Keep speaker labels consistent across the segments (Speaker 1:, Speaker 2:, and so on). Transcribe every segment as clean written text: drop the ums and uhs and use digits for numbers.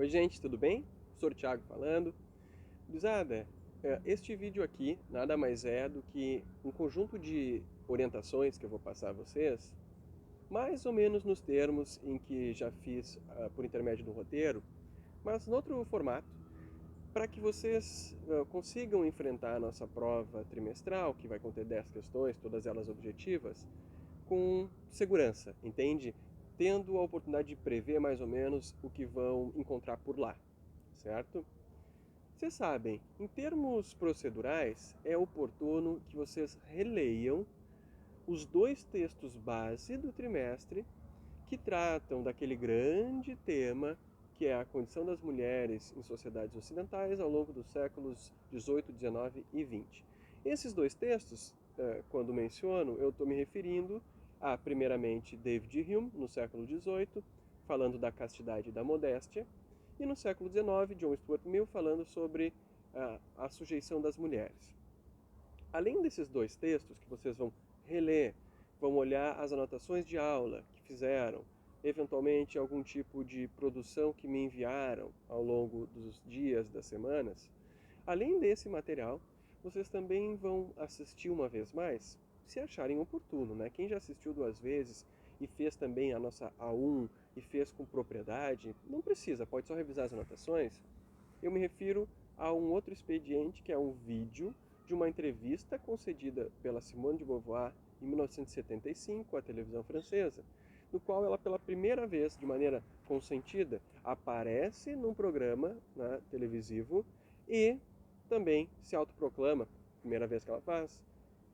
Speaker 1: Oi gente, tudo bem? Sou o Thiago falando. Gurizada, este vídeo aqui nada mais é do que um conjunto de orientações que eu vou passar a vocês, mais ou menos nos termos em que já fiz por intermédio do roteiro, mas em outro formato, para que vocês consigam enfrentar a nossa prova trimestral, que vai conter 10 questões, todas elas objetivas, com segurança, entende? Tendo a oportunidade de prever mais ou menos o que vão encontrar por lá, certo? Vocês sabem, em termos procedurais, é oportuno que vocês releiam os dois textos base do trimestre que tratam daquele grande tema que é a condição das mulheres em sociedades ocidentais ao longo dos séculos 18, 19 e 20. Esses dois textos, quando menciono, eu estou me referindo a, primeiramente, David Hume, no século 18, falando da castidade e da modéstia, e no século 19, John Stuart Mill, falando sobre a sujeição das mulheres. Além desses dois textos que vocês vão reler, vão olhar as anotações de aula que fizeram, eventualmente algum tipo de produção que me enviaram ao longo dos dias, das semanas. Além desse material, vocês também vão assistir uma vez mais, se acharem oportuno, né? Quem já assistiu duas vezes e fez também a nossa A1 e fez com propriedade, não precisa, pode só revisar as anotações. Eu me refiro a um outro expediente, que é um vídeo de uma entrevista concedida pela Simone de Beauvoir em 1975 à televisão francesa, no qual ela, pela primeira vez, de maneira consentida, aparece num programa, né, televisivo e também se autoproclama, primeira vez que ela faz,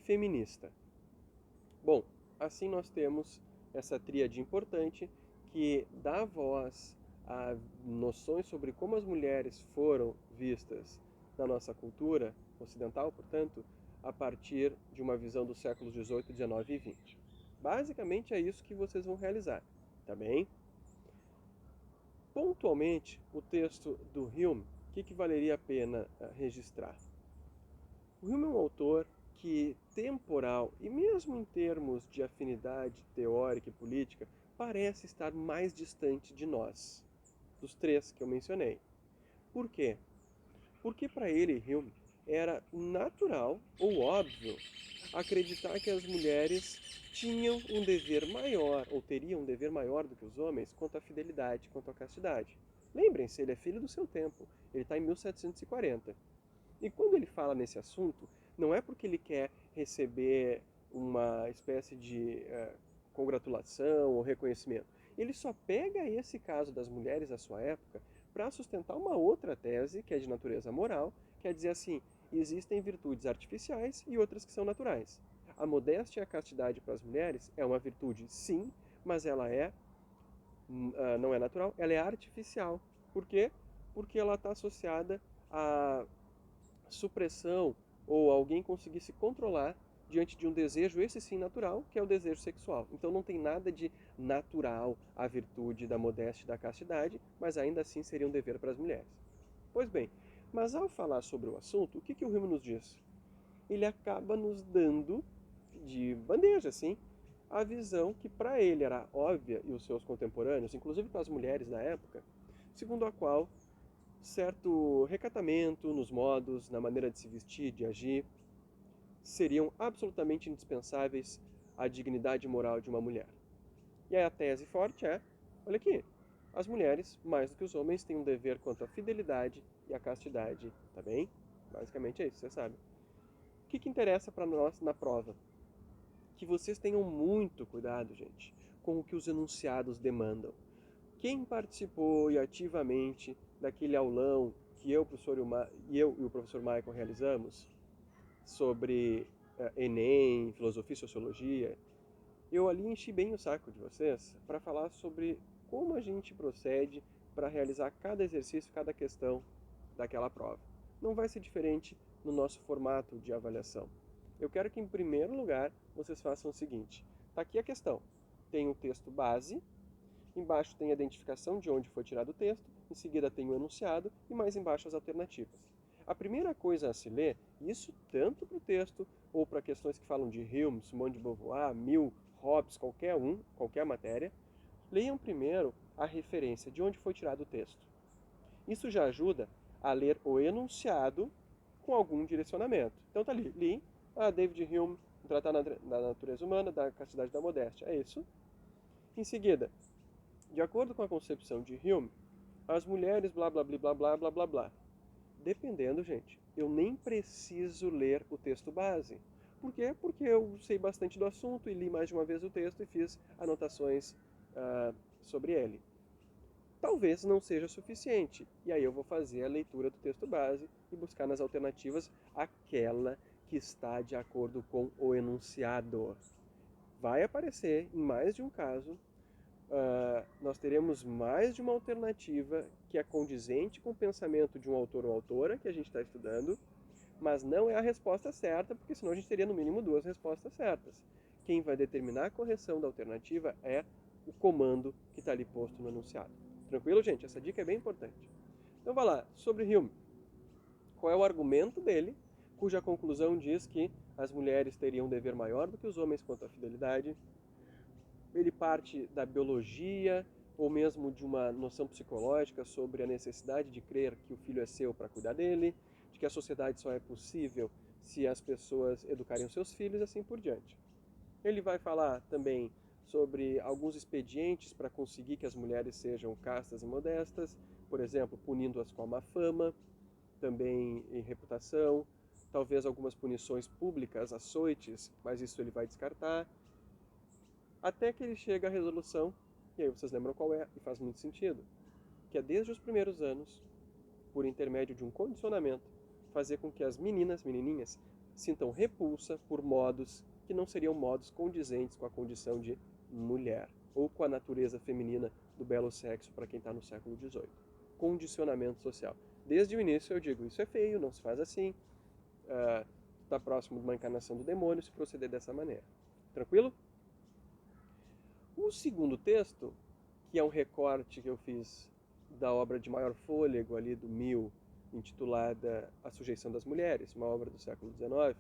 Speaker 1: feminista. Bom, assim nós temos essa tríade importante que dá voz a noções sobre como as mulheres foram vistas na nossa cultura ocidental, portanto, a partir de uma visão dos séculos 18, 19 e 20. Basicamente é isso que vocês vão realizar, tá bem? Pontualmente, o texto do Hume, o que valeria a pena registrar? O Hume é um autor que, temporal e mesmo em termos de afinidade teórica e política, parece estar mais distante de nós, dos três que eu mencionei. Por quê? Porque para ele, Hume, era natural ou óbvio acreditar que as mulheres tinham um dever maior, ou teriam um dever maior do que os homens, quanto à fidelidade, quanto à castidade. Lembrem-se, ele é filho do seu tempo, ele está em 1740. E quando ele fala nesse assunto, não é porque ele quer receber uma espécie de congratulação ou reconhecimento. Ele só pega esse caso das mulheres da sua época para sustentar uma outra tese, que é de natureza moral, que é dizer assim, existem virtudes artificiais e outras que são naturais. A modéstia e a castidade para as mulheres é uma virtude, sim, mas ela não é natural, ela é artificial. Por quê? Porque ela está associada a supressão ou alguém conseguir se controlar diante de um desejo, esse sim natural, que é o desejo sexual. Então não tem nada de natural a virtude da modéstia e da castidade, mas ainda assim seria um dever para as mulheres. Pois bem, mas ao falar sobre o assunto, o que o Rimo nos diz? Ele acaba nos dando, de bandeja assim, a visão que para ele era óbvia e os seus contemporâneos, inclusive para as mulheres da época, segundo a qual certo recatamento nos modos, na maneira de se vestir, de agir, seriam absolutamente indispensáveis à dignidade moral de uma mulher. E aí a tese forte é, olha aqui, as mulheres, mais do que os homens, têm um dever quanto à fidelidade e à castidade, tá bem? Basicamente é isso, você sabe. O que interessa para nós na prova? Que vocês tenham muito cuidado, gente, com o que os enunciados demandam. Quem participou e ativamente daquele aulão que eu e o professor Michael realizamos sobre Enem, filosofia e sociologia, eu ali enchi bem o saco de vocês para falar sobre como a gente procede para realizar cada exercício, cada questão daquela prova. Não vai ser diferente no nosso formato de avaliação. Eu quero que, em primeiro lugar, vocês façam o seguinte. Está aqui a questão. Tem um texto base. Embaixo tem a identificação de onde foi tirado o texto, em seguida tem o enunciado e mais embaixo as alternativas. A primeira coisa a se ler, isso tanto para o texto ou para questões que falam de Hume, Simone de Beauvoir, Mill, Hobbes, qualquer um, qualquer matéria, leiam primeiro a referência de onde foi tirado o texto. Isso já ajuda a ler o enunciado com algum direcionamento. Então tá ali, li, David Hume, um Tratado da Natureza Humana, da Castidade e da Modéstia. É isso. Em seguida, de acordo com a concepção de Hume, as mulheres blá blá blá blá blá blá blá blá. Dependendo, gente, eu nem preciso ler o texto base. Por quê? Porque eu sei bastante do assunto e li mais de uma vez o texto e fiz anotações sobre ele. Talvez não seja suficiente, e aí eu vou fazer a leitura do texto base e buscar nas alternativas aquela que está de acordo com o enunciado. Vai aparecer, em mais de um caso, nós teremos mais de uma alternativa que é condizente com o pensamento de um autor ou autora que a gente está estudando, mas não é a resposta certa, porque senão a gente teria no mínimo duas respostas certas. Quem vai determinar a correção da alternativa é o comando que está ali posto no enunciado. Tranquilo, gente? Essa dica é bem importante. Então vai lá, sobre Hume. Qual é o argumento dele, cuja conclusão diz que as mulheres teriam um dever maior do que os homens quanto à fidelidade? Ele parte da biologia ou mesmo de uma noção psicológica sobre a necessidade de crer que o filho é seu para cuidar dele, de que a sociedade só é possível se as pessoas educarem os seus filhos e assim por diante. Ele vai falar também sobre alguns expedientes para conseguir que as mulheres sejam castas e modestas, por exemplo, punindo-as com a má fama, também em reputação, talvez algumas punições públicas, açoites, mas isso ele vai descartar, até que ele chega à resolução, e aí vocês lembram qual é, e faz muito sentido, que é desde os primeiros anos, por intermédio de um condicionamento, fazer com que as menininhas, sintam repulsa por modos que não seriam modos condizentes com a condição de mulher, ou com a natureza feminina do belo sexo para quem está no século XVIII. Condicionamento social. Desde o início eu digo, isso é feio, não se faz assim, está próximo de uma encarnação do demônio se proceder dessa maneira. Tranquilo? O segundo texto, que é um recorte que eu fiz da obra de maior fôlego ali do Mill, intitulada A Sujeição das Mulheres, uma obra do século XIX,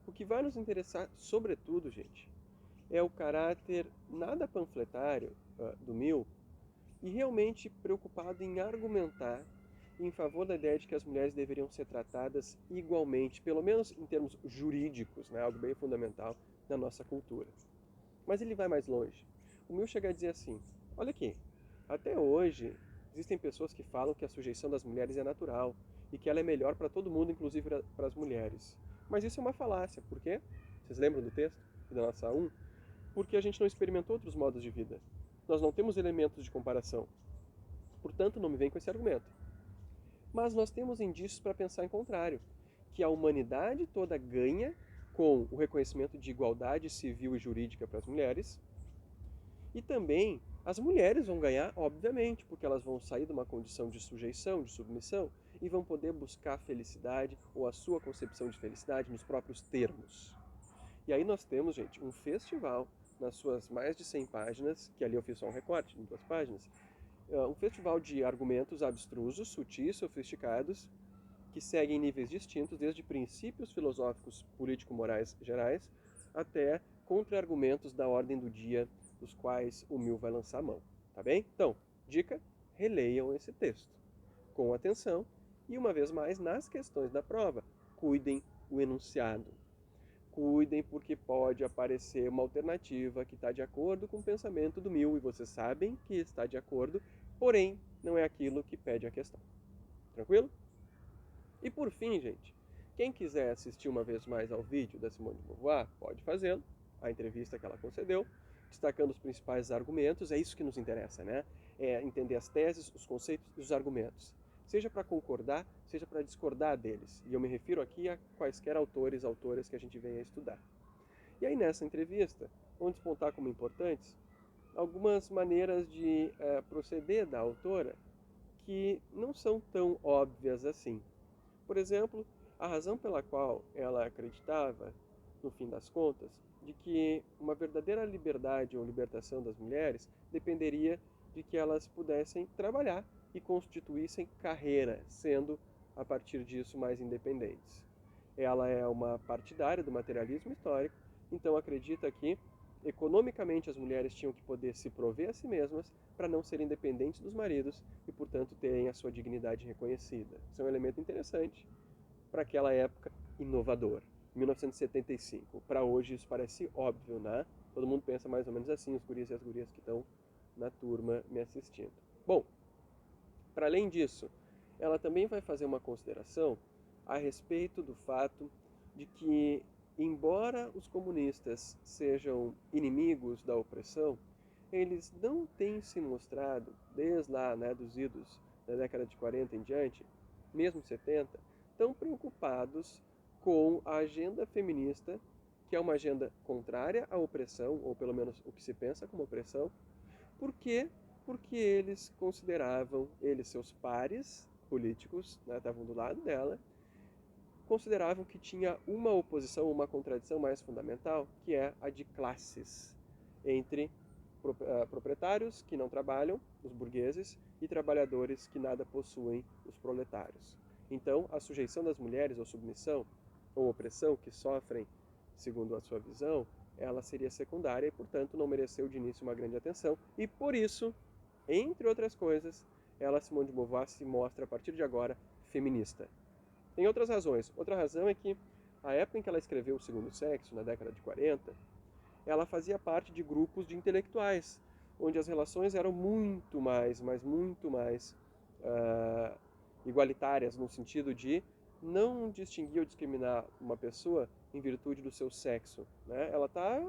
Speaker 1: o que vai nos interessar, sobretudo, gente, é o caráter nada panfletário do Mill e realmente preocupado em argumentar em favor da ideia de que as mulheres deveriam ser tratadas igualmente, pelo menos em termos jurídicos, né, algo bem fundamental na nossa cultura. Mas ele vai mais longe. O Mill chega a dizer assim, olha aqui, até hoje existem pessoas que falam que a sujeição das mulheres é natural e que ela é melhor para todo mundo, inclusive para as mulheres. Mas isso é uma falácia, por quê? Vocês lembram do texto da nossa 1? Porque a gente não experimentou outros modos de vida. Nós não temos elementos de comparação. Portanto, não me vem com esse argumento. Mas nós temos indícios para pensar em contrário, que a humanidade toda ganha com o reconhecimento de igualdade civil e jurídica para as mulheres, e também as mulheres vão ganhar, obviamente, porque elas vão sair de uma condição de sujeição, de submissão, e vão poder buscar a felicidade ou a sua concepção de felicidade nos próprios termos. E aí nós temos, gente, um festival nas suas mais de 100 páginas, que ali eu fiz só um recorte em 2 páginas, um festival de argumentos abstrusos, sutis, sofisticados, que seguem níveis distintos, desde princípios filosóficos político-morais gerais até contra-argumentos da ordem do dia, dos quais o Mill vai lançar a mão. Tá bem? Então, dica, releiam esse texto com atenção e, uma vez mais, nas questões da prova, cuidem o enunciado. Cuidem porque pode aparecer uma alternativa que está de acordo com o pensamento do Mill e vocês sabem que está de acordo, porém não é aquilo que pede a questão. Tranquilo? E por fim, gente, quem quiser assistir uma vez mais ao vídeo da Simone de Beauvoir, pode fazê-lo, a entrevista que ela concedeu, destacando os principais argumentos, é isso que nos interessa, né? É entender as teses, os conceitos e os argumentos. Seja para concordar, seja para discordar deles. E eu me refiro aqui a quaisquer autores, autoras que a gente venha a estudar. E aí nessa entrevista, vamos despontar como importantes algumas maneiras de proceder da autora que não são tão óbvias assim. Por exemplo, a razão pela qual ela acreditava, no fim das contas, de que uma verdadeira liberdade ou libertação das mulheres dependeria de que elas pudessem trabalhar e constituíssem carreira, sendo, a partir disso, mais independentes. Ela é uma partidária do materialismo histórico, então acredita que, economicamente, as mulheres tinham que poder se prover a si mesmas para não serem dependentes dos maridos e, portanto, terem a sua dignidade reconhecida. Isso é um elemento interessante para aquela época, inovador. 1975. Para hoje isso parece óbvio, né? Todo mundo pensa mais ou menos assim, os guris e as gurias que estão na turma me assistindo. Bom, para além disso, ela também vai fazer uma consideração a respeito do fato de que, embora os comunistas sejam inimigos da opressão, eles não têm se mostrado, desde lá, né, dos idos da década de 40 em diante, mesmo 70, tão preocupados com a agenda feminista, que é uma agenda contrária à opressão, ou pelo menos o que se pensa como opressão. Por quê? Porque eles consideravam, eles, seus pares políticos, né, estavam do lado dela, consideravam que tinha uma oposição, uma contradição mais fundamental, que é a de classes, entre proprietários que não trabalham, os burgueses, e trabalhadores que nada possuem, os proletários. Então, a sujeição das mulheres ou submissão ou opressão que sofrem, segundo a sua visão, ela seria secundária e, portanto, não mereceu de início uma grande atenção. E por isso, entre outras coisas, ela, Simone de Beauvoir, se mostra, a partir de agora, feminista. Tem outras razões. Outra razão é que, a época em que ela escreveu O Segundo Sexo, na década de 40, ela fazia parte de grupos de intelectuais, onde as relações eram muito mais, mas muito mais igualitárias, no sentido de não distinguir ou discriminar uma pessoa em virtude do seu sexo. Né? Ela está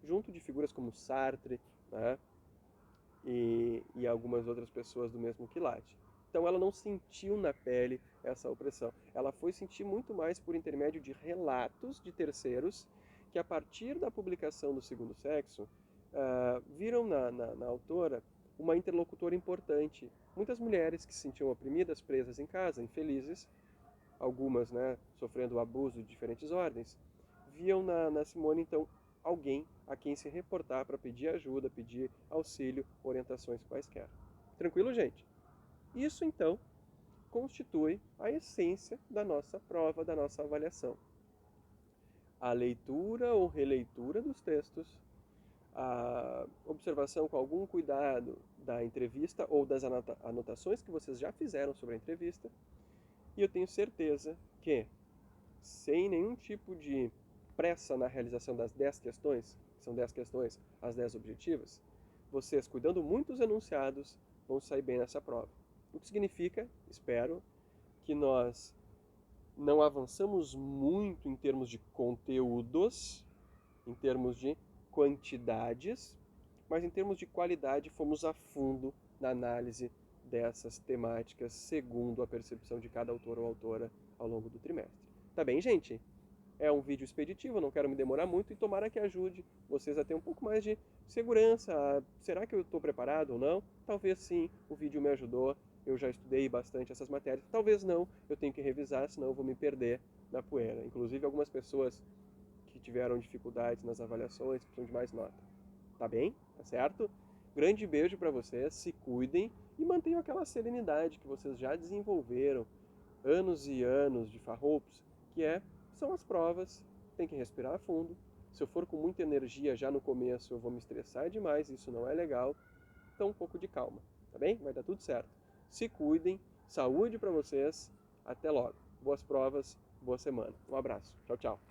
Speaker 1: junto de figuras como Sartre, né? e algumas outras pessoas do mesmo quilate. Então ela não sentiu na pele essa opressão. Ela foi sentir muito mais por intermédio de relatos de terceiros que, a partir da publicação do Segundo Sexo, viram na autora uma interlocutora importante. Muitas mulheres que se sentiam oprimidas, presas em casa, infelizes, algumas, né, sofrendo abuso de diferentes ordens, viam na Simone, então, alguém a quem se reportar para pedir ajuda, pedir auxílio, orientações quaisquer. Tranquilo, gente? Isso, então, constitui a essência da nossa prova, da nossa avaliação. A leitura ou releitura dos textos, a observação com algum cuidado da entrevista ou das anotações que vocês já fizeram sobre a entrevista, e eu tenho certeza que, sem nenhum tipo de pressa na realização das 10 questões, que são 10 questões, as 10 objetivas, vocês, cuidando muito dos enunciados, vão sair bem nessa prova. O que significa, espero, que nós não avançamos muito em termos de conteúdos, em termos de quantidades, mas em termos de qualidade fomos a fundo na análise dessas temáticas, segundo a percepção de cada autor ou autora ao longo do trimestre. Tá bem, gente? É um vídeo expeditivo, eu não quero me demorar muito e tomara que ajude vocês a ter um pouco mais de segurança. Será que eu estou preparado ou não? Talvez sim, o vídeo me ajudou, eu já estudei bastante essas matérias. Talvez não, eu tenho que revisar, senão eu vou me perder na poeira. Inclusive, algumas pessoas que tiveram dificuldades nas avaliações precisam de mais nota. Tá bem? Tá certo? Grande beijo para vocês, se cuidem e mantenham aquela serenidade que vocês já desenvolveram anos e anos de farroupos, que são as provas, tem que respirar a fundo. Se eu for com muita energia já no começo, eu vou me estressar demais, isso não é legal. Então um pouco de calma, tá bem? Vai dar tudo certo. Se cuidem, saúde para vocês, até logo. Boas provas, boa semana. Um abraço. Tchau, tchau.